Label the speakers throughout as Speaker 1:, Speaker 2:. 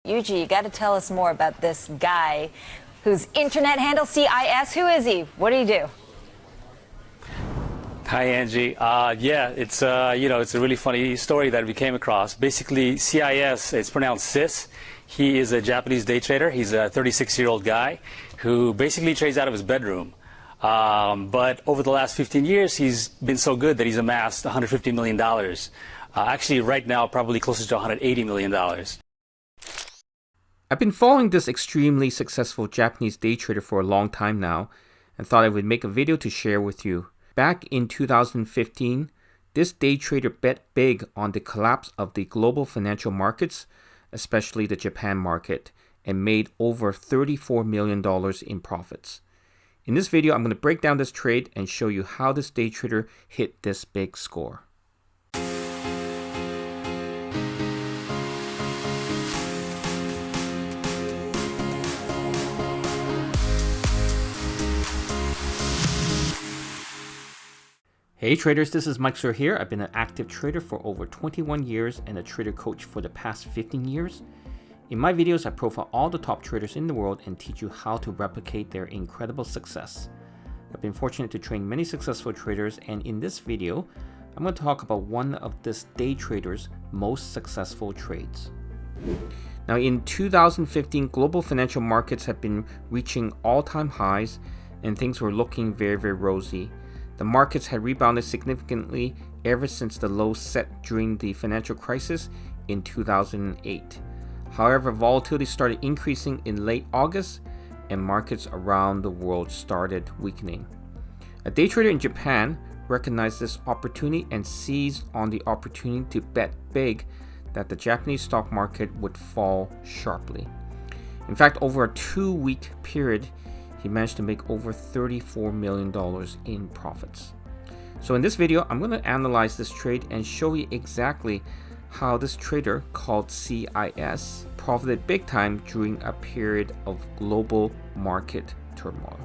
Speaker 1: Yuji, you got to tell us more about this guy whose internet handle CIS. Who is he? What do you do?
Speaker 2: Hi, Angie. Yeah, it's it's a really funny story that we came across. Basically, CIS, it's pronounced Cis. He is a Japanese day trader. He's a 36-year-old guy who basically trades out of his bedroom. But over the last 15 years, he's been so good that he's amassed $150 million. Actually, right now, probably closer to $180 million.
Speaker 3: I've been following this extremely successful Japanese day trader for a long time now and thought I would make a video to share with you. Back in 2015, this day trader bet big on the collapse of the global financial markets, especially the Japan market, and made over $34 million in profits. In this video, I'm going to break down this trade and show you how this day trader hit this big score. Hey traders, this is Mike Sir here. I've been an active trader for over 21 years and a trader coach for the past 15 years. In my videos, I profile all the top traders in the world and teach you how to replicate their incredible success. I've been fortunate to train many successful traders, and in this video, I'm going to talk about one of this day trader's most successful trades. Now in 2015, global financial markets have been reaching all-time highs and things were looking very, very rosy. The markets had rebounded significantly ever since the low set during the financial crisis in 2008. However, volatility started increasing in late August and markets around the world started weakening. A day trader in Japan recognized this opportunity and seized on the opportunity to bet big that the Japanese stock market would fall sharply. In fact, over a 2-week period, he managed to make over $34 million in profits. So in this video, I'm going to analyze this trade and show you exactly how this trader called CIS profited big time during a period of global market turmoil.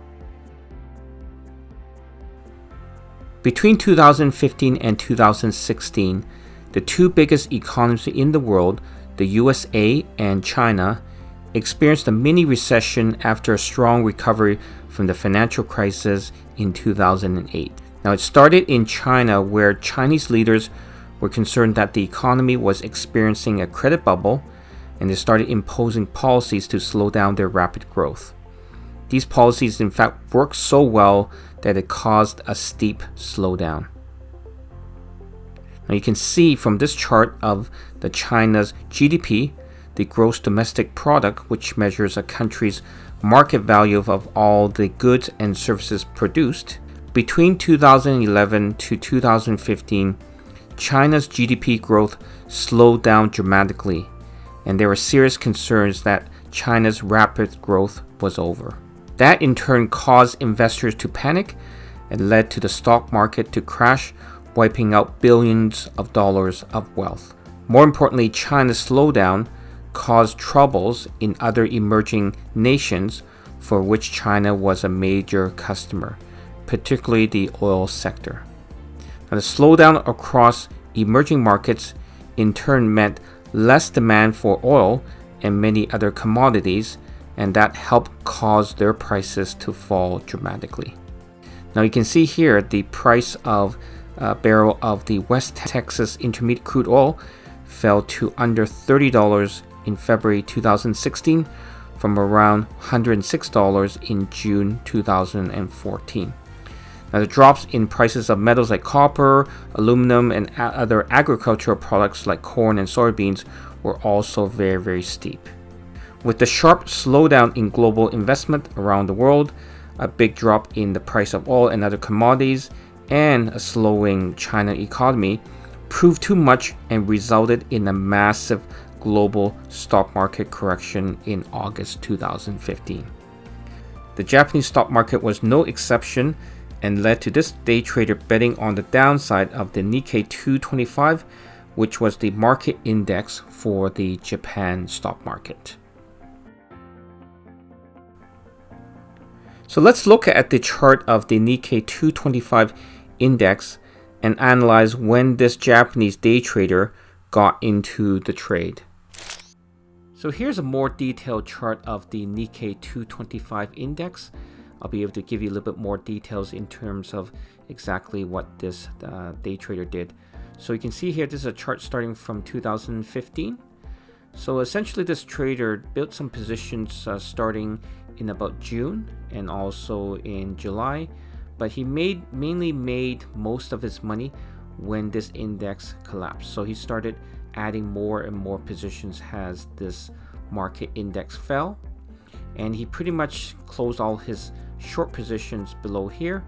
Speaker 3: Between 2015 and 2016, the two biggest economies in the world, the USA and China, experienced a mini recession after a strong recovery from the financial crisis in 2008. Now it started in China, where Chinese leaders were concerned that the economy was experiencing a credit bubble, and they started imposing policies to slow down their rapid growth. These policies in fact worked so well that it caused a steep slowdown. Now you can see from this chart of the China's GDP, the gross domestic product, which measures a country's market value of all the goods and services produced. Between 2011 to 2015, China's GDP growth slowed down dramatically, and there were serious concerns that China's rapid growth was over. That in turn caused investors to panic and led to the stock market to crash, wiping out billions of dollars of wealth. More importantly, China's slowdown caused troubles in other emerging nations for which China was a major customer, particularly the oil sector. Now, the slowdown across emerging markets in turn meant less demand for oil and many other commodities, and that helped cause their prices to fall dramatically. Now you can see here the price of a barrel of the West Texas Intermediate crude oil fell to under $30 in February 2016 from around $106 in June 2014. Now the drops in prices of metals like copper, aluminum, and other agricultural products like corn and soybeans were also very, very steep. With the sharp slowdown in global investment around the world, a big drop in the price of oil and other commodities, and a slowing China economy proved too much and resulted in a massive global stock market correction in August 2015. The Japanese stock market was no exception and led to this day trader betting on the downside of the Nikkei 225, which was the market index for the Japan stock market. So let's look at the chart of the Nikkei 225 index and analyze when this Japanese day trader got into the trade. So here's a more detailed chart of the Nikkei 225 index. I'll be able to give you a little bit more details in terms of exactly what this day trader did. So you can see here, this is a chart starting from 2015. So essentially this trader built some positions starting in about June and also in July, but he mainly made most of his money when this index collapsed. So he started adding more and more positions as this market index fell, and he pretty much closed all his short positions below here,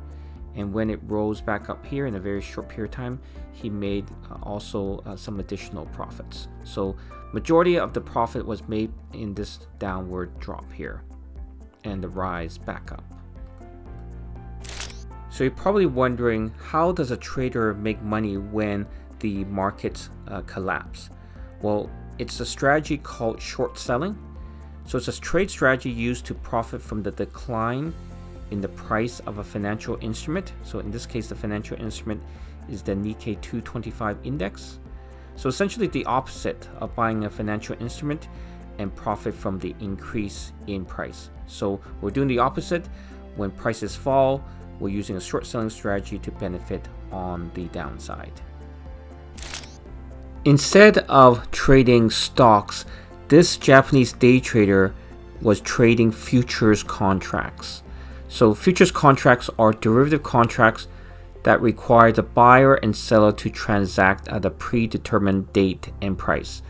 Speaker 3: and when it rose back up here in a very short period of time, he made also some additional profits. So majority of the profit was made in this downward drop here and the rise back up. So you're probably wondering, how does a trader make money when the markets collapse? Well, it's a strategy called short selling. So it's a trade strategy used to profit from the decline in the price of a financial instrument. So in this case, the financial instrument is the Nikkei 225 index. So essentially the opposite of buying a financial instrument and profit from the increase in price. So we're doing the opposite. When prices fall, we're using a short selling strategy to benefit on the downside. Instead of trading stocks, this Japanese day trader was trading futures contracts. So futures contracts are derivative contracts that require the buyer and seller to transact at a predetermined date and price.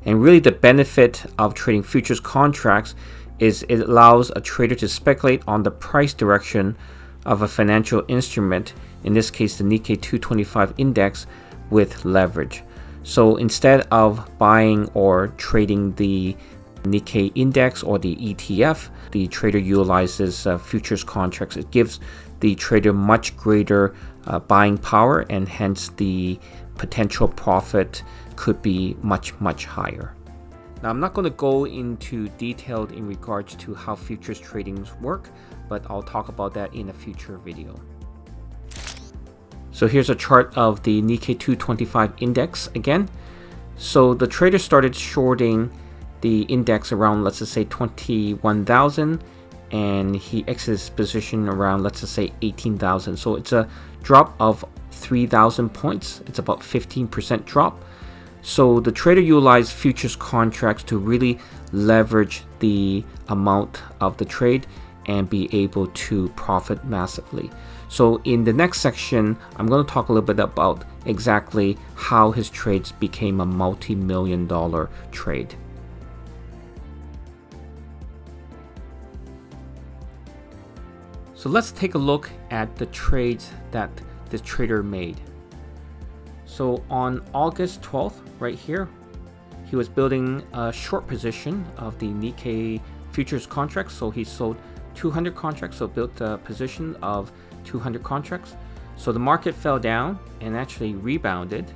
Speaker 3: And really the benefit of trading futures contracts is it allows a trader to speculate on the price direction of a financial instrument, in this case the Nikkei 225 index, with leverage. So instead of buying or trading the Nikkei index or the ETF, the trader utilizes futures contracts. It gives the trader much greater buying power, and hence the potential profit could be much higher. Now I'm not going to go into detail in regards to how futures tradings work, but I'll talk about that in a future video. So here's a chart of the Nikkei 225 index again. So the trader started shorting the index around, let's just say 21,000, and he exited his position around, let's just say 18,000. So it's a drop of 3,000 points. It's about 15% drop. So the trader utilized futures contracts to really leverage the amount of the trade and be able to profit massively. So in the next section, I'm going to talk a little bit about exactly how his trades became a multi-million-dollar trade. So let's take a look at the trades that this trader made. So on August 12th, right here, he was building a short position of the Nikkei futures contracts. So he sold 200 contracts, so built a position of 200 contracts. So the market fell down and actually rebounded,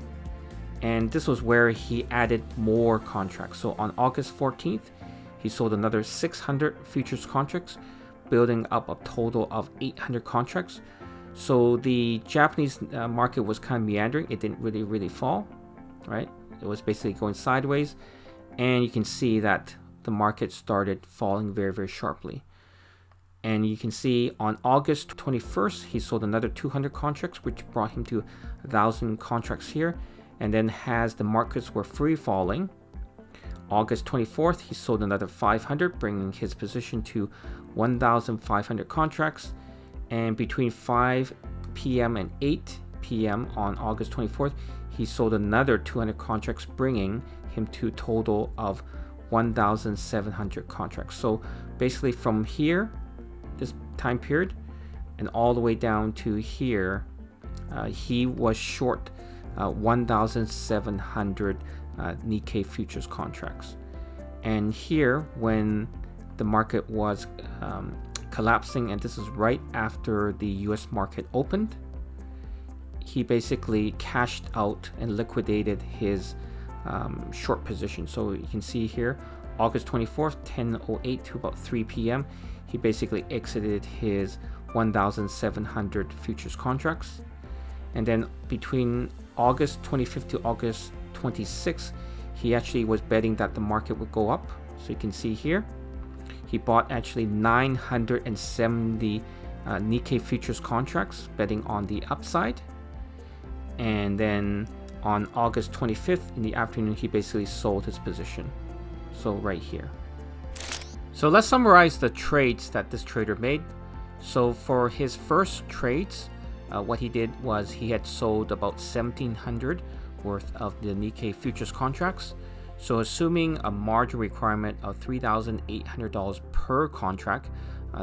Speaker 3: and this was where he added more contracts. So on August 14th, he sold another 600 futures contracts, building up a total of 800 contracts. So the Japanese market was kind of meandering. It didn't really fall, right? It was basically going sideways, and you can see that the market started falling very sharply. And you can see on August 21st, he sold another 200 contracts, which brought him to 1,000 contracts here. And then as the markets were free falling, August 24th, he sold another 500, bringing his position to 1,500 contracts. And between 5 p.m. and 8 p.m. on August 24th, he sold another 200 contracts, bringing him to a total of 1,700 contracts. So basically from here, this time period, and all the way down to here, he was short 1,700 Nikkei futures contracts. And here, when the market was collapsing, and this is right after the US market opened, he basically cashed out and liquidated his short position. So you can see here, August 24th, 10:08 to about 3 p.m., he basically exited his 1,700 futures contracts. And then between August 25th to August 26th, he actually was betting that the market would go up. So you can see here, he bought actually 970 Nikkei futures contracts betting on the upside. And then on August 25th in the afternoon, he basically sold his position. So right here. So let's summarize the trades that this trader made. So for his first trades, what he did was he had sold about 1,700 worth of the Nikkei futures contracts. So assuming a margin requirement of $3,800 per contract,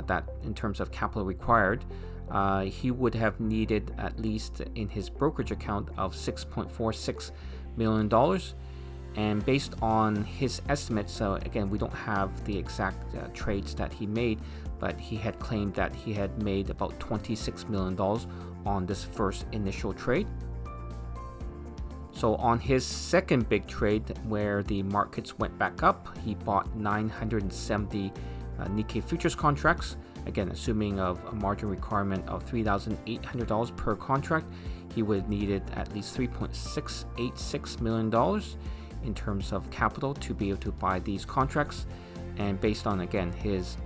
Speaker 3: that in terms of capital required, he would have needed at least in his brokerage account of $6.46 million. And based on his estimates, so again, we don't have the exact trades that he made, but he had claimed that he had made about $26 million on this first initial trade. So on his second big trade, where the markets went back up, he bought 970 Nikkei futures contracts. Again, assuming of a margin requirement of $3,800 per contract, he would have needed at least $3.686 million in terms of capital to be able to buy these contracts. And based on, again, his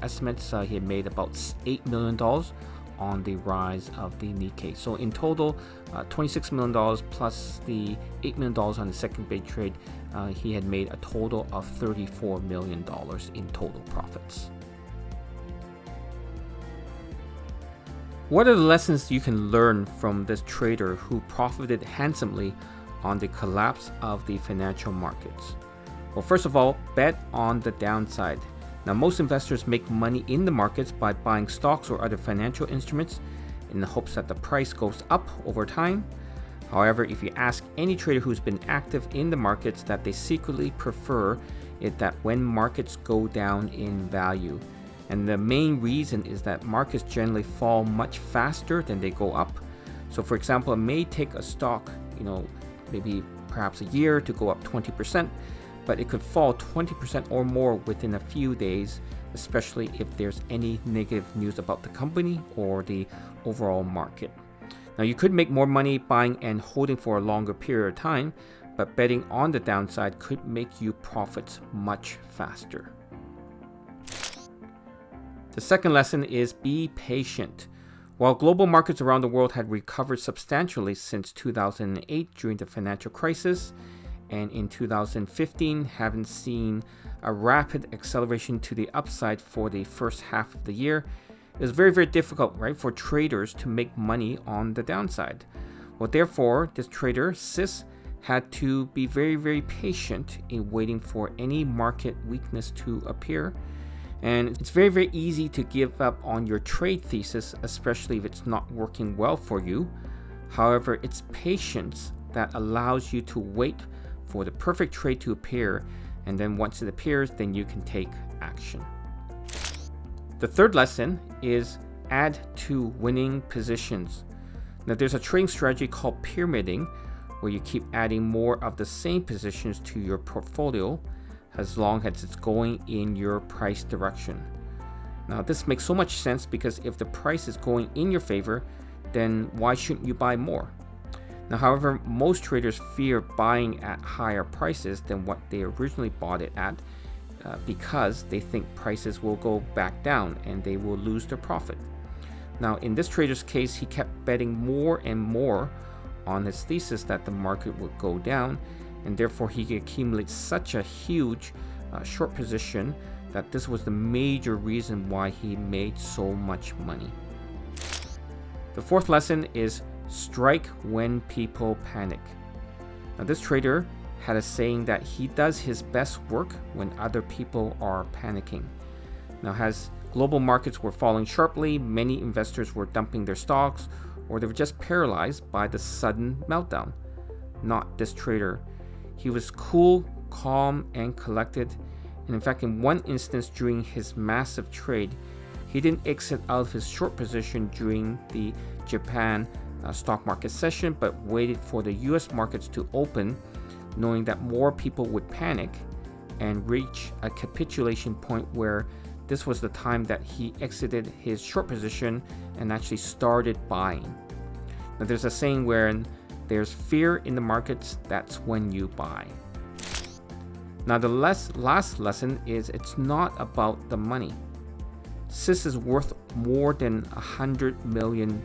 Speaker 3: estimates, he had made about $8 million on the rise of the Nikkei. So in total, $26 million plus the $8 million on the second big trade, he had made a total of $34 million in total profits. What are the lessons you can learn from this trader who profited handsomely on the collapse of the financial markets? Well, first of all, bet on the downside. Now, most investors make money in the markets by buying stocks or other financial instruments in the hopes that the price goes up over time. However, if you ask any trader who's been active in the markets, that they secretly prefer it that when markets go down in value. And the main reason is that markets generally fall much faster than they go up. So for example, it may take a stock, maybe perhaps a year to go up 20%, but it could fall 20% or more within a few days, especially if there's any negative news about the company or the overall market. Now, you could make more money buying and holding for a longer period of time, but betting on the downside could make you profits much faster. The second lesson is be patient. While global markets around the world had recovered substantially since 2008 during the financial crisis, and in 2015 haven't seen a rapid acceleration to the upside for the first half of the year, it was very, very difficult, right, for traders to make money on the downside. Well, therefore, this trader, Sis, had to be very, very patient in waiting for any market weakness to appear. And it's very, very easy to give up on your trade thesis, especially if it's not working well for you. However, it's patience that allows you to wait for the perfect trade to appear, and then once it appears, then you can take action. The third lesson is add to winning positions. Now, there's a trading strategy called pyramiding, where you keep adding more of the same positions to your portfolio as long as it's going in your price direction. Now, this makes so much sense because if the price is going in your favor, then why shouldn't you buy more? Now, however, most traders fear buying at higher prices than what they originally bought it at because they think prices will go back down and they will lose their profit. Now, in this trader's case, he kept betting more and more on his thesis that the market would go down, and therefore he could accumulate such a huge short position that this was the major reason why he made so much money. The fourth lesson is strike when people panic. Now, this trader had a saying that he does his best work when other people are panicking. Now, as global markets were falling sharply, many investors were dumping their stocks, or they were just paralyzed by the sudden meltdown. Not this trader. He was cool, calm, and collected. And in fact, in one instance during his massive trade, he didn't exit out of his short position during the Japan stock market session, but waited for the US markets to open, knowing that more people would panic and reach a capitulation point where this was the time that he exited his short position and actually started buying. Now, there's a saying where there's fear in the markets, that's when you buy. Now the last lesson is it's not about the money. Sis is worth more than $100 million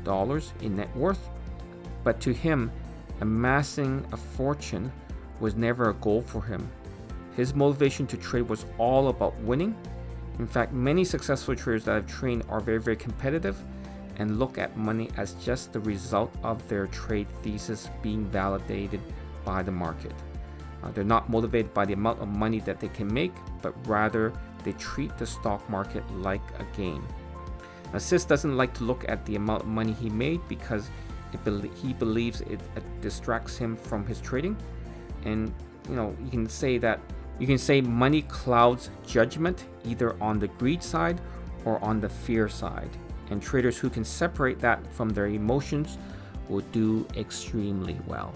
Speaker 3: in net worth, but to him, amassing a fortune was never a goal for him. His motivation to trade was all about winning. In fact, many successful traders that I've trained are very, very competitive and look at money as just the result of their trade thesis being validated by the market. They're not motivated by the amount of money that they can make, but rather they treat the stock market like a game. Now, Sis doesn't like to look at the amount of money he made because he believes it distracts him from his trading. And you can say money clouds judgment either on the greed side or on the fear side. And traders who can separate that from their emotions will do extremely well.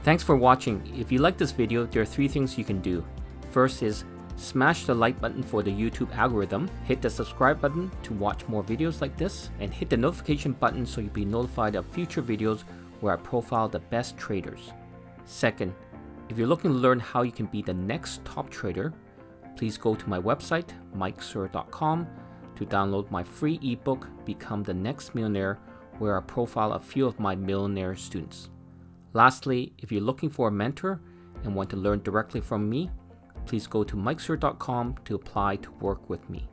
Speaker 3: Thanks for watching. If you like this video, there are 3 things you can do. First is smash the like button for the YouTube algorithm, hit the subscribe button to watch more videos like this, and hit the notification button so you'll be notified of future videos where I profile the best traders. Second, if you're looking to learn how you can be the next top trader, please go to my website, mikesir.com, to download my free ebook, Become the Next Millionaire, where I profile a few of my millionaire students. Lastly, if you're looking for a mentor and want to learn directly from me, please go to mikesir.com to apply to work with me.